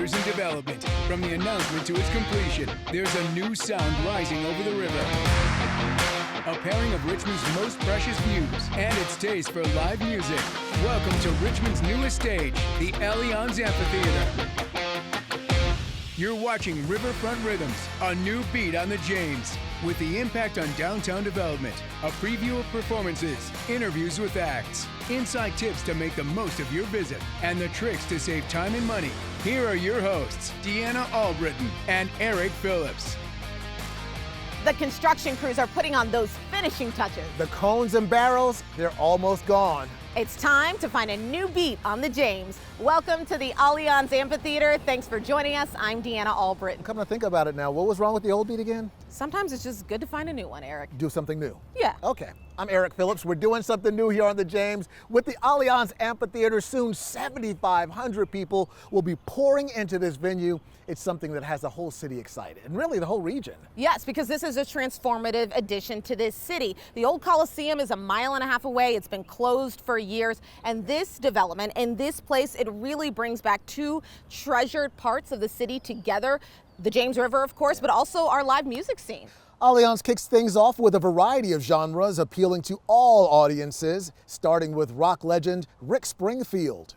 years in development. From the announcement to its completion, there's a new sound rising over the river. A pairing of Richmond's most precious views and its taste for live music. Welcome to Richmond's newest stage, the Allianz Amphitheater. You're watching Riverfront Rhythms, a new beat on the James, with the impact on downtown development, a preview of performances, interviews with acts, inside tips to make the most of your visit, and the tricks to save time and money. Here are your hosts, Deanna Albritton and Eric Phillips. The construction crews are putting on those finishing touches. The cones and barrels, they're almost gone. It's time to find a new beat on the James. Welcome to the Allianz Amphitheater. Thanks for joining us. I'm Deanna Albritton. Come to think about it now, what was wrong with the old beat again? Sometimes it's just good to find a new one, Eric. Do something new. Yeah. Okay. I'm Eric Phillips. We're doing something new here on the James. With the Allianz Amphitheater, soon 7,500 people will be pouring into this venue. It's something that has the whole city excited, and really the whole region. Yes, because this is a transformative addition to this city. The old Coliseum is a mile and a half away. It's been closed for years, and this development and this place, it really brings back two treasured parts of the city together. The James River, of course, but also our live music scene. Allianz kicks things off with a variety of genres appealing to all audiences, starting with rock legend Rick Springfield.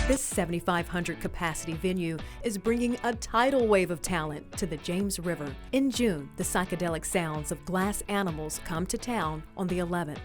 This 7,500 capacity venue is bringing a tidal wave of talent to the James River. In June, the psychedelic sounds of Glass Animals come to town on the 11th.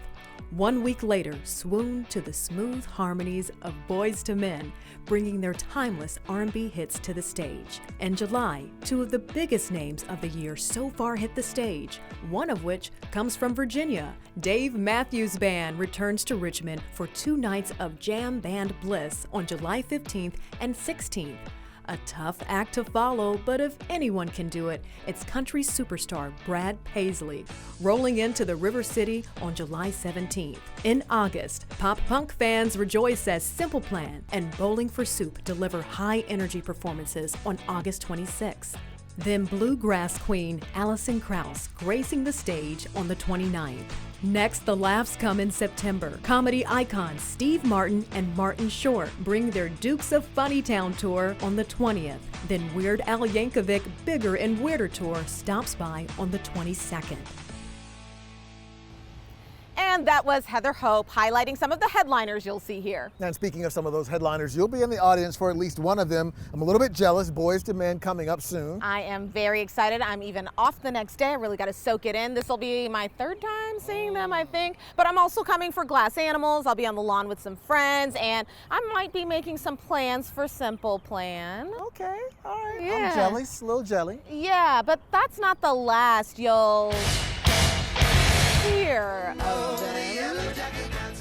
1 week later, swoon to the smooth harmonies of Boyz II Men, bringing their timeless R&B hits to the stage. In July, two of the biggest names of the year so far hit the stage, one of which comes from Virginia. Dave Matthews Band returns to Richmond for 2 nights of jam band bliss on July 15th and 16th. A tough act to follow, but if anyone can do it, it's country superstar Brad Paisley, rolling into the River City on July 17th. In August, pop-punk fans rejoice as Simple Plan and Bowling for Soup deliver high-energy performances on August 26th. Then bluegrass queen Alison Krauss gracing the stage on the 29th. Next, the laughs come in September. Comedy icons Steve Martin and Martin Short bring their Dukes of Funnytown tour on the 20th. Then Weird Al Yankovic Bigger and Weirder tour stops by on the 22nd. And that was Heather Hope highlighting some of the headliners you'll see here. And speaking of some of those headliners, you'll be in the audience for at least one of them. I'm a little bit jealous. Boyz II Men coming up soon. I am very excited. I'm even off the next day. I really got to soak it in. This will be my 3rd time seeing them, I think. But I'm also coming for Glass Animals. I'll be on the lawn with some friends, and I might be making some plans for Simple Plan. Okay, all right. Yeah. I'm jealous, a little jelly. Yeah, but that's not the last you'll hear of them,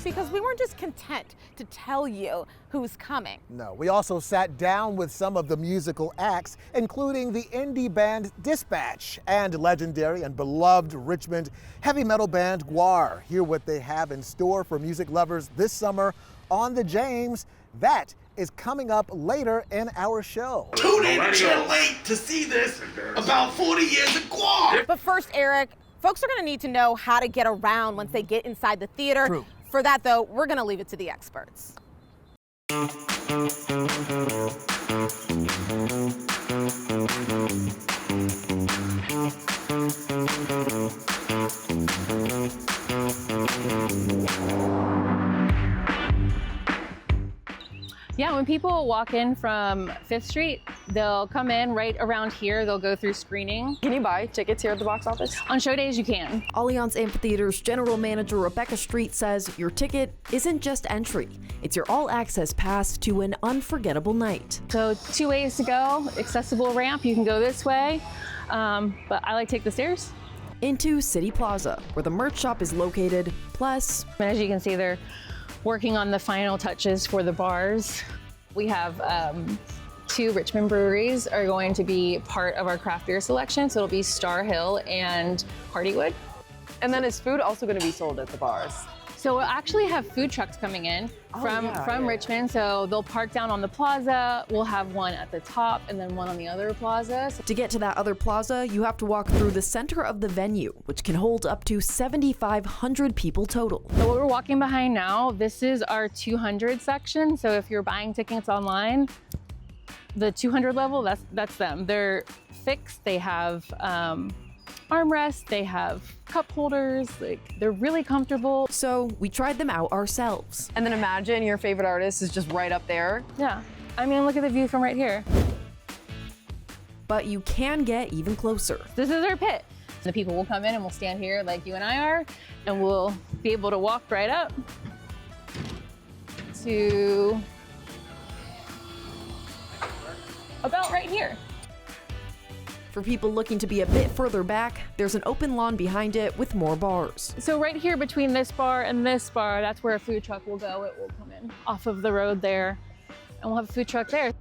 because we weren't just content to tell you who's coming. No, we also sat down with some of the musical acts, including the indie band Dispatch and legendary and beloved Richmond heavy metal band Gwar. Hear what they have in store for music lovers this summer on the James. That is coming up later in our show. Tune in if you're late to see this about 40 years of Gwar. But first, Eric, folks are going to need to know how to get around once they get inside the theater. True. For that, though, we're going to leave it to the experts. Yeah, when people walk in from 5th Street, they'll come in right around here. They'll go through screening. Can you buy tickets here at the box office? On show days, you can. Allianz Amphitheater's general manager Rebecca Street says your ticket isn't just entry. It's your all-access pass to an unforgettable night. So 2 ways to go. Accessible ramp, you can go this way, but I like to take the stairs. Into City Plaza, where the merch shop is located, plus, And as you can see, they're working on the final touches for the bars. We have 2 Richmond breweries are going to be part of our craft beer selection. So it'll be Star Hill and Hardywood. And then is food also going to be sold at the bars? So we'll actually have food trucks coming in from Richmond. So they'll park down on the plaza. We'll have one at the top and then one on the other plaza. To get to that other plaza, you have to walk through the center of the venue, which can hold up to 7,500 people total. So what we're walking behind now, this is our 200 section. So if you're buying tickets online, the 200 level, that's them. They're fixed. They have armrests, they have cup holders, like they're really comfortable. So we tried them out ourselves. And then imagine your favorite artist is just right up there. Yeah, I mean, look at the view from right here. But you can get even closer. This is our pit. The people will come in and we'll stand here like you and I are, and we'll be able to walk right up to about right here. For people looking to be a bit further back, there's an open lawn behind it with more bars. So right here between this bar and this bar, that's where a food truck will go. It will come in off of the road there, and we'll have a food truck there.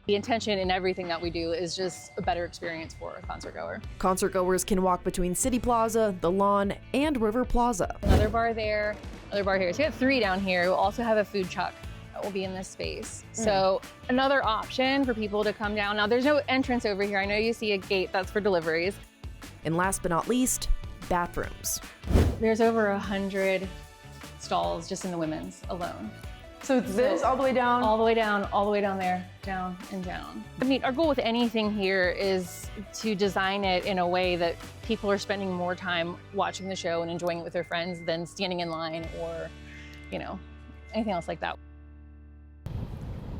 The intention in everything that we do is just a better experience for a concert goer. Concert goers can walk between City Plaza, the lawn, and River Plaza. Another bar there, another bar here. So we have 3 down here. We'll also have a food truck that will be in this space. So another option for people to come down. Now there's no entrance over here. I know you see a gate, that's for deliveries. And last but not least, bathrooms. There's over 100 stalls just in the women's alone. So it's this all the way down? All the way down, all the way down there, down and down. I mean, our goal with anything here is to design it in a way that people are spending more time watching the show and enjoying it with their friends than standing in line or, you know, anything else like that.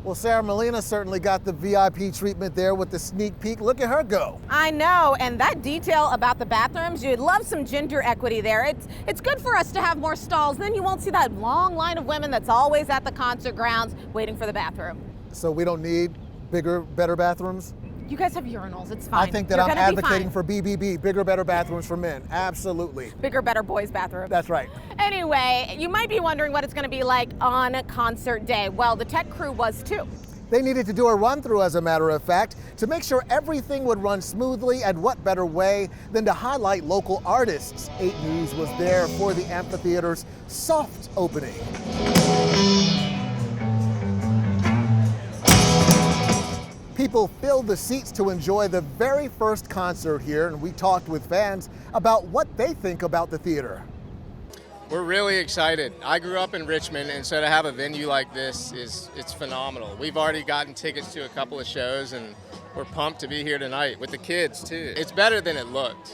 Well, Sarah Molina certainly got the VIP treatment there with the sneak peek. Look at her go. I know, and that detail about the bathrooms, you'd love some gender equity there. It's good for us to have more stalls, then you won't see that long line of women that's always at the concert grounds waiting for the bathroom. So we don't need bigger, better bathrooms? You guys have urinals, it's fine. I think that You're I'm gonna be advocating fine. for BBB, bigger, better bathrooms for men. Absolutely. Bigger, better boys' bathrooms. That's right. Anyway, you might be wondering what it's going to be like on a concert day. Well, the tech crew was too. They needed to do a run-through, as a matter of fact, to make sure everything would run smoothly, and what better way than to highlight local artists. 8 News was there for the amphitheater's soft opening. People filled the seats to enjoy the very first concert here, and we talked with fans about what they think about the theater. We're really excited. I grew up in Richmond, and so to have a venue like this it's phenomenal. We've already gotten tickets to a couple of shows, and we're pumped to be here tonight with the kids too. It's better than it looked.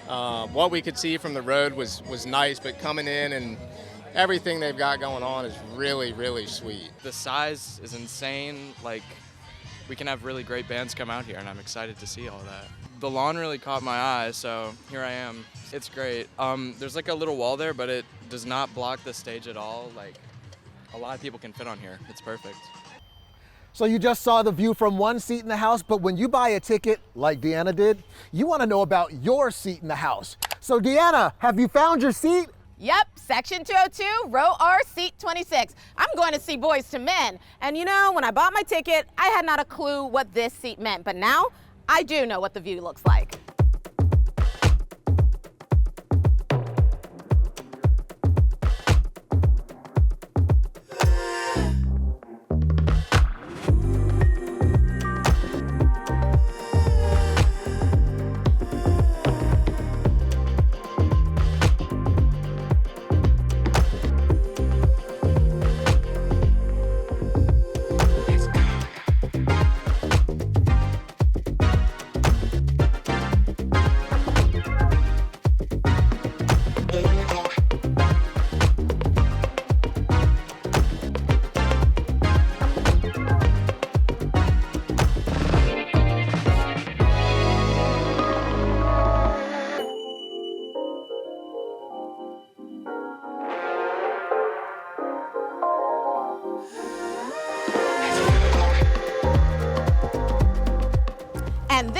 What we could see from the road was nice, but coming in and everything they've got going on is really, really sweet. The size is insane. Like, we can have really great bands come out here, and I'm excited to see all that. The lawn really caught my eye, so here I am. It's great. There's like a little wall there, but it does not block the stage at all. Like, a lot of people can fit on here. It's perfect. So you just saw the view from one seat in the house, but when you buy a ticket, like Deanna did, you want to know about your seat in the house. So Deanna, have you found your seat? Yep, section 202, row R, seat 26. I'm going to see Boys to Men. And you know, when I bought my ticket, I had not a clue what this seat meant, but now I do know what the view looks like.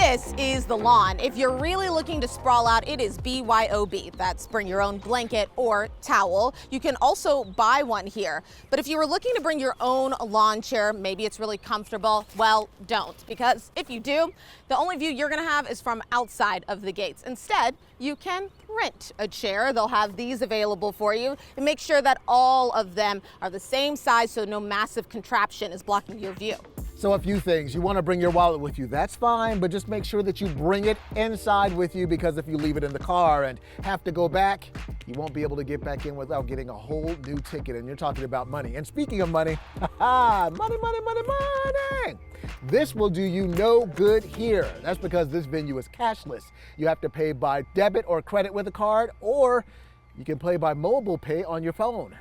This is the lawn. If you're really looking to sprawl out, it is BYOB. That's bring your own blanket or towel. You can also buy one here. But if you were looking to bring your own lawn chair, maybe it's really comfortable, well, don't. Because if you do, the only view you're gonna have is from outside of the gates. Instead, you can rent a chair. They'll have these available for you, and make sure that all of them are the same size so no massive contraption is blocking your view. So a few things. You want to bring your wallet with you, that's fine, but just make sure that you bring it inside with you, because if you leave it in the car and have to go back, you won't be able to get back in without getting a whole new ticket. And you're talking about money. And speaking of money, money, money, money, money. This will do you no good here. That's because this venue is cashless. You have to pay by debit or credit with a card, or you can pay by mobile pay on your phone.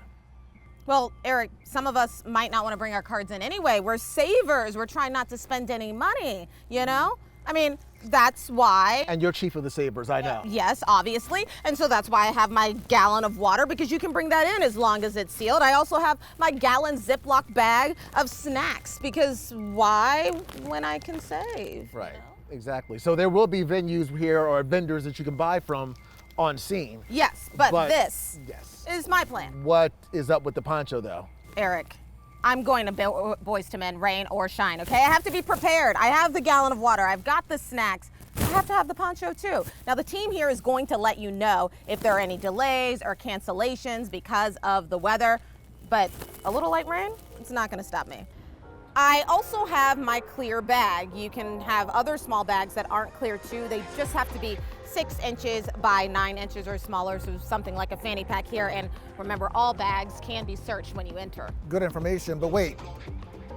Well, Eric, some of us might not want to bring our cards in anyway. We're savers. We're trying not to spend any money, you know? I mean, that's why. And you're chief of the savers, I know. Yes, obviously. And so that's why I have my gallon of water, because you can bring that in as long as it's sealed. I also have my gallon Ziploc bag of snacks, because why when I can save? Right, exactly. So there will be venues here or vendors that you can buy from on scene. Yes, but this is my plan. What is up with the poncho though? Eric, I'm going to Boys to Men, rain or shine, okay? I have to be prepared. I have the gallon of water. I've got the snacks. I have to have the poncho too. Now the team here is going to let you know if there are any delays or cancellations because of the weather, but a little light rain, it's not gonna stop me. I also have my clear bag. You can have other small bags that aren't clear too. They just have to be 6 inches by 9 inches or smaller, so something like a fanny pack here. And remember, all bags can be searched when you enter. Good information, but wait,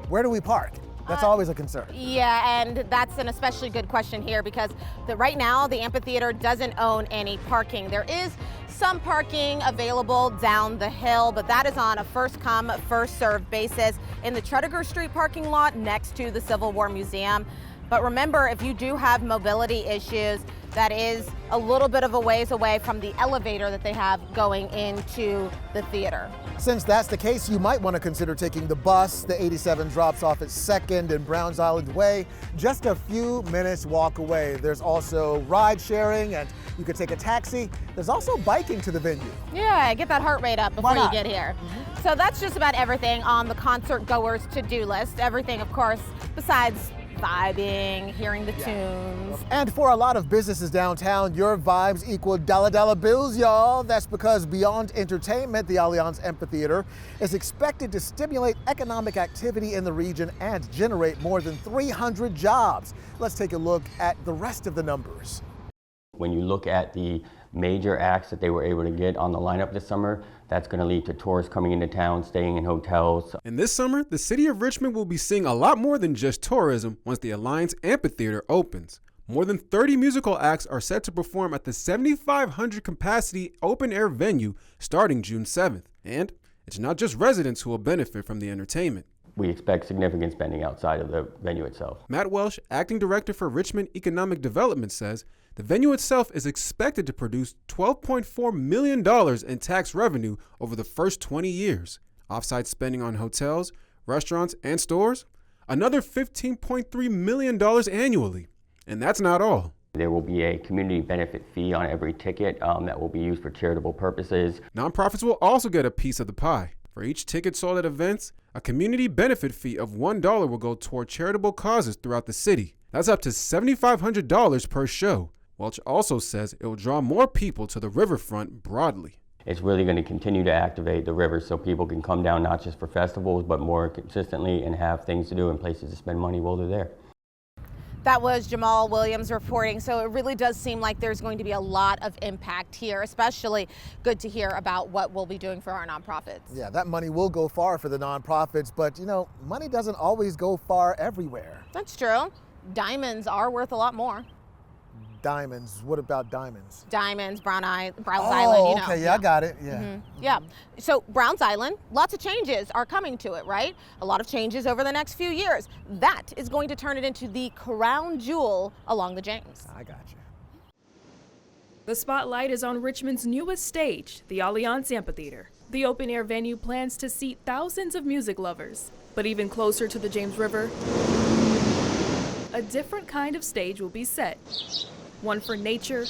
where do we park? That's always a concern. Yeah, and that's an especially good question here, because right now the amphitheater doesn't own any parking. There is some parking available down the hill, but that is on a first come, first served basis in the Tredegar Street parking lot next to the Civil War Museum. But remember, if you do have mobility issues, that is a little bit of a ways away from the elevator that they have going into the theater. Since that's the case, you might want to consider taking the bus. The 87 drops off at 2nd and Browns Island Way, just a few minutes walk away. There's also ride sharing, and you could take a taxi. There's also biking to the venue. Yeah, get that heart rate up before you get here. So that's just about everything on the concert goers to-do list. Everything, of course, besides vibing, hearing the tunes. And for a lot of businesses downtown, your vibes equal dollar bills, y'all. That's because beyond entertainment, the Allianz Amphitheater is expected to stimulate economic activity in the region and generate more than 300 jobs. Let's take a look at the rest of the numbers. When you look at the major acts that they were able to get on the lineup this summer, that's going to lead to tourists coming into town, staying in hotels. And this summer, the city of Richmond will be seeing a lot more than just tourism once the Allianz Amphitheater opens. More than 30 musical acts are set to perform at the 7,500 capacity open air venue starting June 7th. And it's not just residents who will benefit from the entertainment. We expect significant spending outside of the venue itself. Matt Welsh, acting director for Richmond Economic Development, says the venue itself is expected to produce $12.4 million in tax revenue over the first 20 years. Offsite spending on hotels, restaurants, and stores, another $15.3 million annually. And that's not all. There will be a community benefit fee on every ticket that will be used for charitable purposes. Nonprofits will also get a piece of the pie. For each ticket sold at events, a community benefit fee of $1 will go toward charitable causes throughout the city. That's up to $7,500 per show. Welch also says it will draw more people to the riverfront broadly. It's really going to continue to activate the river so people can come down not just for festivals, but more consistently and have things to do and places to spend money while they're there. That was Jamal Williams reporting. So it really does seem like there's going to be a lot of impact here, especially good to hear about what we'll be doing for our nonprofits. Yeah, that money will go far for the nonprofits, but you know, money doesn't always go far everywhere. That's true. Diamonds are worth a lot more. Diamonds, what about diamonds? Diamonds, Browns Island, Oh, you know. okay, yeah, I got it, yeah. Yeah, so Browns Island, lots of changes are coming to it, right? A lot of changes over the next few years. That is going to turn it into the crown jewel along the James. I got you. The spotlight is on Richmond's newest stage, the Allianz Amphitheater. The open-air venue plans to seat thousands of music lovers. But even closer to the James River, a different kind of stage will be set. One for nature,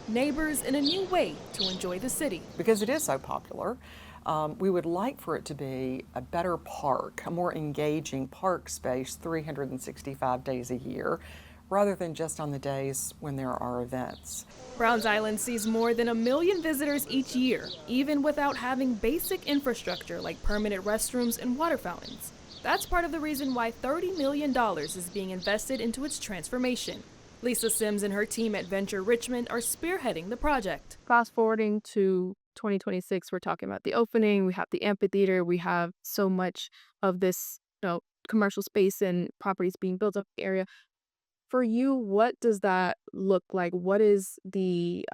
neighbors, and a new way to enjoy the city. Because it is so popular, we would like for it to be a better park, a more engaging park space 365 days a year, rather than just on the days when there are events. Browns Island sees more than 1 million visitors each year, even without having basic infrastructure like permanent restrooms and water fountains. That's part of the reason why $30 million is being invested into its transformation. Lisa Sims and her team at Venture Richmond are spearheading the project. Fast forwarding to 2026, we're talking about the opening, we have the amphitheater, we have so much of this, commercial space and properties being built up in the area. For you, what does that look like? What is the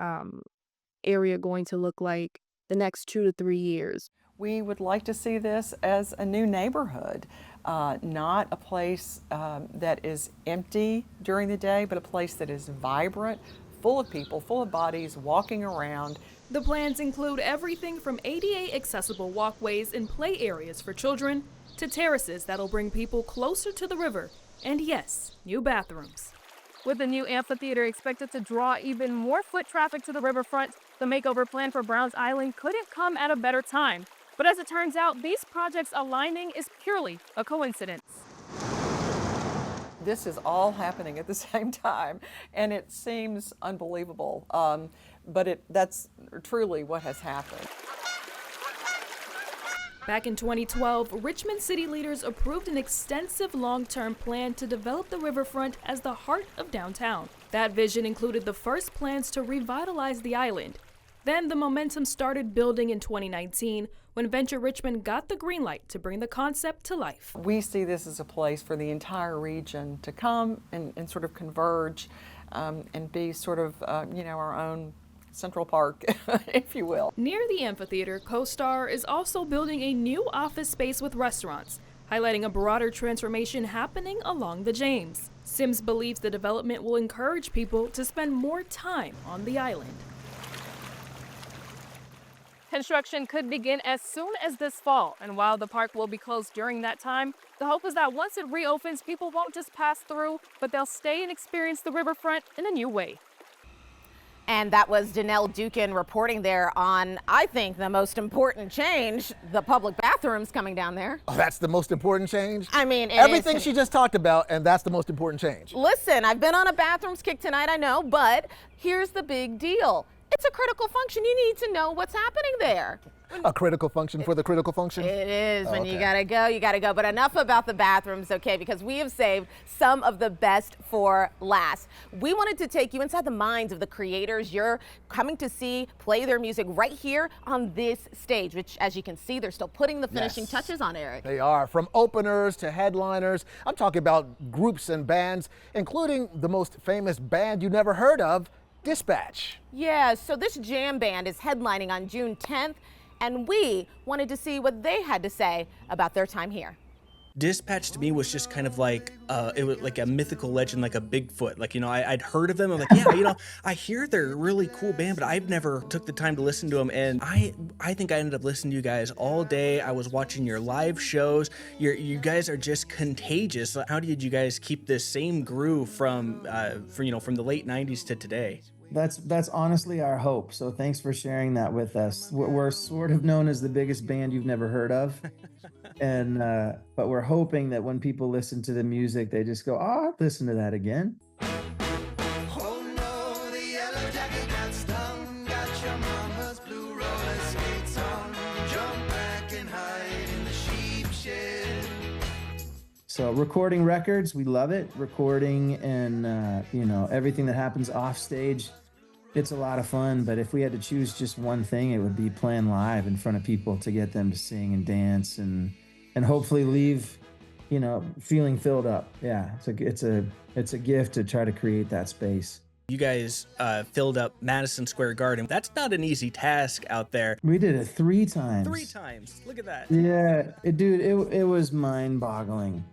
area going to look like the next 2 to 3 years? We would like to see this as a new neighborhood, not a place that is empty during the day, but a place that is vibrant, full of people, full of bodies walking around. The plans include everything from ADA accessible walkways and play areas for children to terraces that'll bring people closer to the river. And yes, new bathrooms. With the new amphitheater expected to draw even more foot traffic to the riverfront, the makeover plan for Browns Island couldn't come at a better time. But as it turns out, these projects aligning is purely a coincidence. This is all happening at the same time, and it seems unbelievable, but that's truly what has happened. Back in 2012, Richmond city leaders approved an extensive long-term plan to develop the riverfront as the heart of downtown. That vision included the first plans to revitalize the island. Then the momentum started building in 2019 when Venture Richmond got the green light to bring the concept to life. We see this as a place for the entire region to come and sort of converge and be sort of, our own Central Park, if you will. Near the amphitheater, CoStar is also building a new office space with restaurants, highlighting a broader transformation happening along the James. Sims believes the development will encourage people to spend more time on the island. Construction could begin as soon as this fall, and while the park will be closed during that time, the hope is that once it reopens, people won't just pass through, but they'll stay and experience the riverfront in a new way. And that was Danelle Dukin reporting there on, I think, the most important change, the public bathrooms coming down there. Oh, that's the most important change? I mean, everything she just talked about, and that's the most important change. Listen, I've been on a bathrooms kick tonight, I know, but here's the big deal. It's a critical function. You need to know what's happening there. A critical function for the critical function? It is. When okay. you gotta go. But enough about the bathrooms, okay? Because we have saved some of the best for last. We wanted to take you inside the minds of the creators you're coming to see play their music right here on this stage, which, as you can see, they're still putting the finishing touches on, Eric. They are. From openers to headliners. I'm talking about groups and bands, including the most famous band you never heard of, Dispatch. Yeah, so this jam band is headlining on June 10th, and we wanted to see what they had to say about their time here. Dispatch to me was just kind of like it was like a mythical legend, like a Bigfoot. Like, I'd heard of them. I'm like, yeah, I hear they're a really cool band, but I've never took the time to listen to them. And I think I ended up listening to you guys all day. I was watching your live shows. You guys are just contagious. How did you guys keep this same groove from the late 90s to today? That's honestly our hope. So thanks for sharing that with us. We're sort of known as the biggest band you've never heard of. And but we're hoping that when people listen to the music, they just go, "Oh, listen to that again." Oh no, the yellow jacket got stung. Got your mama's blue roller skates on. Jump back and hide in the sheep shed. So recording records, we love it. Recording and everything that happens off stage, it's a lot of fun. But if we had to choose just one thing, it would be playing live in front of people to get them to sing and dance and hopefully leave, feeling filled up. Yeah, it's a gift to try to create that space. You guys filled up Madison Square Garden. That's not an easy task out there. We did it 3 times. 3 times. Look at that. Yeah, it was mind-boggling.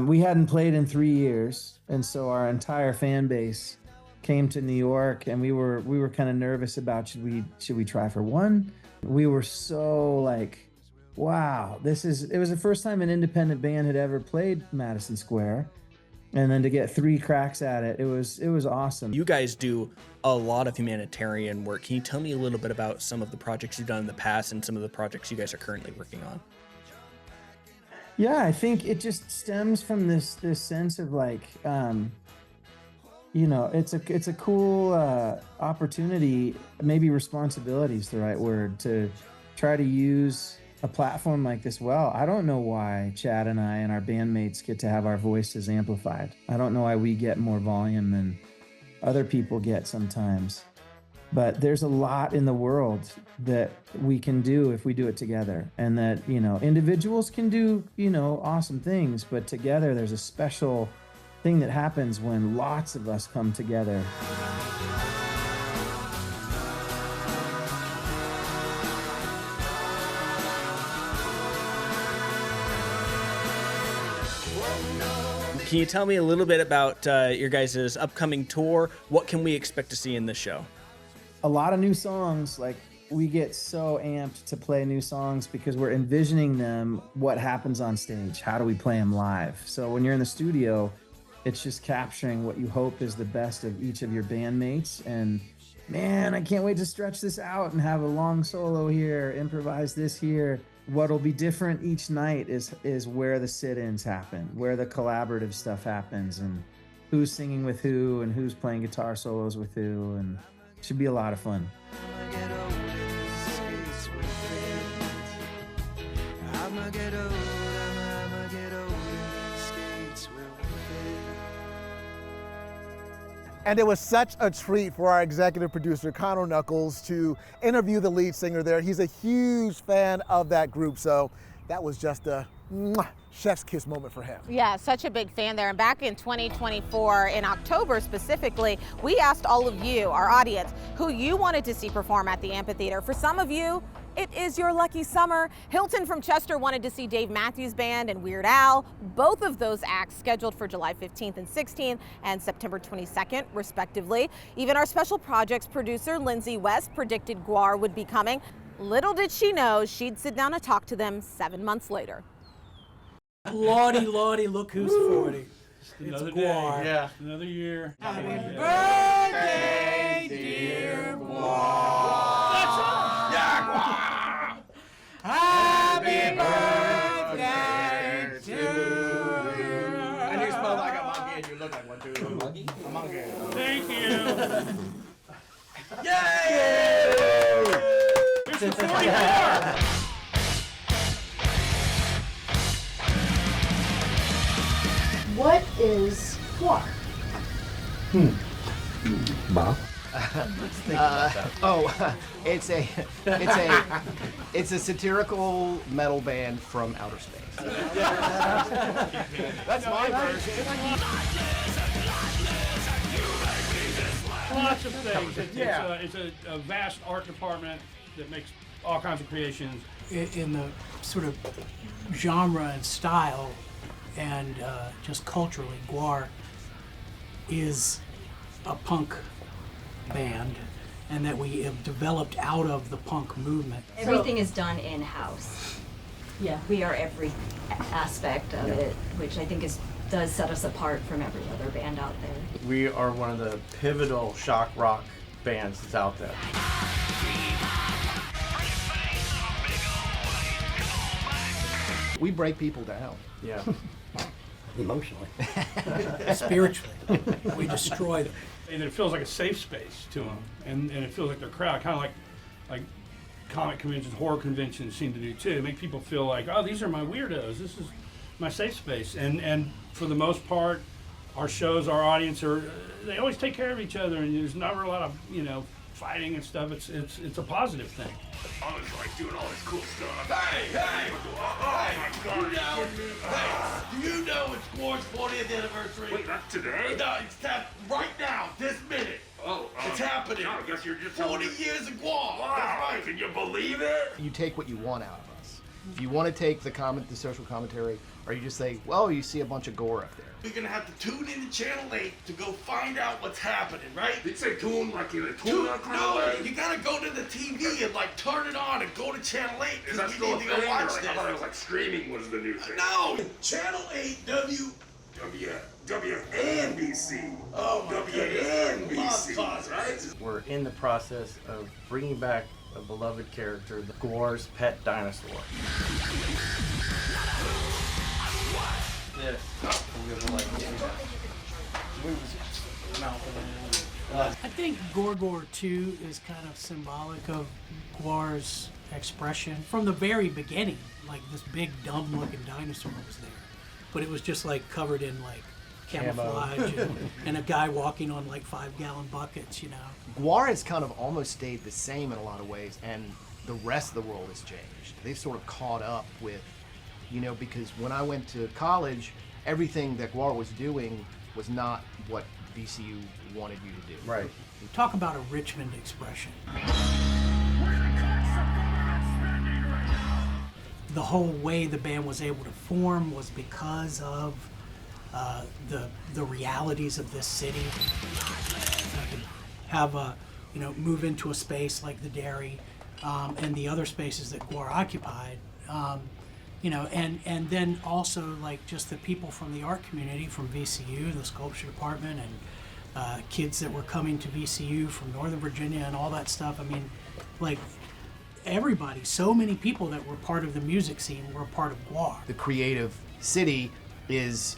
We hadn't played in 3 years, and so our entire fan base came to New York, and we were kind of nervous about should we try for 1? We were so like, wow, it was the first time an independent band had ever played Madison Square. And then to get 3 cracks at it, it was awesome. You guys do a lot of humanitarian work. Can you tell me a little bit about some of the projects you've done in the past and some of the projects you guys are currently working on? Yeah, I think it just stems from this sense of like, you know, it's a cool opportunity, maybe responsibility is the right word, to try to use a platform like this well. I don't know why Chad and I and our bandmates get to have our voices amplified. I don't know why we get more volume than other people get sometimes. But there's a lot in the world that we can do if we do it together, and that, you know, individuals can do, you know, awesome things, but together there's a special thing that happens when lots of us come together. Can you tell me a little bit about your guys' upcoming tour? What can we expect to see in this show? A lot of new songs. Like, we get so amped to play new songs because we're envisioning them, what happens on stage, how do we play them live. So when you're in the studio, it's just capturing what you hope is the best of each of your bandmates. And man, I can't wait to stretch this out and have a long solo here, improvise this here. What'll be different each night is where the sit-ins happen, where the collaborative stuff happens, and who's singing with who and who's playing guitar solos with who, and it should be a lot of fun. And it was such a treat for our executive producer, Connor Knuckles, to interview the lead singer there. He's a huge fan of that group, so that was just a chef's kiss moment for him. Yeah, such a big fan there. And back in 2024, in October specifically, we asked all of you, our audience, who you wanted to see perform at the amphitheater. For some of you, it is your lucky summer. Hilton from Chester wanted to see Dave Matthews Band and Weird Al. Both of those acts scheduled for July 15th and 16th and September 22nd, respectively. Even our special projects producer, Lindsay West, predicted Guar would be coming. Little did she know she'd sit down and talk to them 7 months later. Lordy, Lordy, look who's 40. It's Another Guar. day. Yeah. Another year. Happy birthday, dear Guar. That's it. Yeah, Guar. Happy birthday to you. And you smell like a monkey and you look like one too. A monkey? A monkey. Thank you. Yay! Here's the 44. What is Guar? Bob? It's a satirical metal band from outer space. That's my version. Lots of things. It's a vast art department that makes all kinds of creations. In the sort of genre and style and just culturally, Guar is a punk band, and that we have developed out of the punk movement. Everything is done in-house. Yeah, we are every aspect of it, which I think does set us apart from every other band out there. We are one of the pivotal shock rock bands that's out there. We break people down. Yeah. Emotionally. Spiritually, we destroy them. And it feels like a safe space to them, and it feels like their crowd, kind of like comic conventions, horror conventions seem to do too. Make people feel like, oh, these are my weirdos. This is my safe space. And for the most part, our shows, our audience they always take care of each other, and there's never a lot of fighting and stuff. It's a positive thing. I was like doing all this cool stuff. Hey! Oh my God! Do you know it's Guar's 40th anniversary? Wait, that's today? No, it's right now, this minute. Oh, it's happening. I guess you're just 40 years of Guar. Wow! That's right. Can you believe it? You take what you want out of us. If you want to take the social commentary, or you just say, well, you see a bunch of gore up there. You're gonna have to tune into Channel 8 to go find out what's happening, right? Did you say tune like in a tune? No, you gotta go to the TV and turn it on and go to Channel 8 Is that because still you a need thing? to go watch this. I thought it was like streaming was the new thing. No, Channel 8 WOOD. WNBC. Oh, WNBC. Right? We're in the process of bringing back a beloved character, the Guar's pet dinosaur. This. I think Gorgor 2 is kind of symbolic of Guar's expression. From the very beginning, like this big dumb looking dinosaur was there. But it was just like covered in like camouflage and a guy walking on like 5-gallon buckets, you know. Guar has kind of almost stayed the same in a lot of ways, and the rest of the world has changed. They've sort of caught up with, you know, because when I went to college, everything that Guar was doing was not what VCU wanted you to do. Right. Talk about a Richmond expression. The whole way the band was able to form was because of the realities of this city. I could have a, you know, move into a space like the dairy and the other spaces that Guar occupied, you know, and then also like just the people from the art community, from VCU, the sculpture department, and kids that were coming to VCU from Northern Virginia and all that stuff. I mean, like everybody, so many people that were part of the music scene were a part of Guar. The creative city is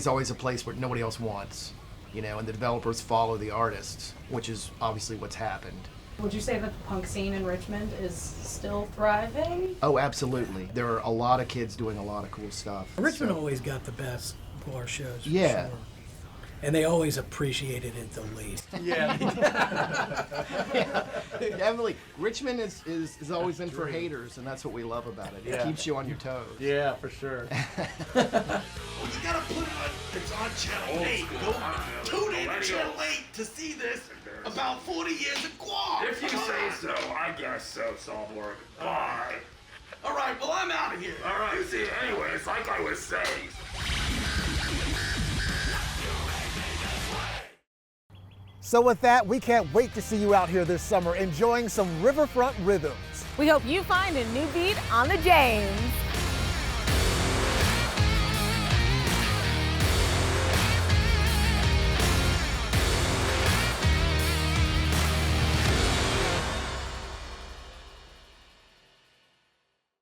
always a place where nobody else wants, you know, and the developers follow the artists, which is obviously what's happened. Would you say that the punk scene in Richmond is still thriving? Oh, absolutely. There are a lot of kids doing a lot of cool stuff. Richmond always got the best Guar shows. For Yeah. sure. And they always appreciated it the least. Yeah. Definitely. Richmond is always in for haters, and that's what we love about it. It Yeah. keeps you on your toes. Yeah, for sure. You gotta put it on. It's on Channel 8. Go tune in to Channel 8 to see this about 40 years of Guar. If you say so, I guess so, Saltborg. Bye. All right, well, I'm out of here. All right, see, anyways, like I was saying. So with that, we can't wait to see you out here this summer enjoying some Riverfront rhythms. We hope you find a new beat on the James.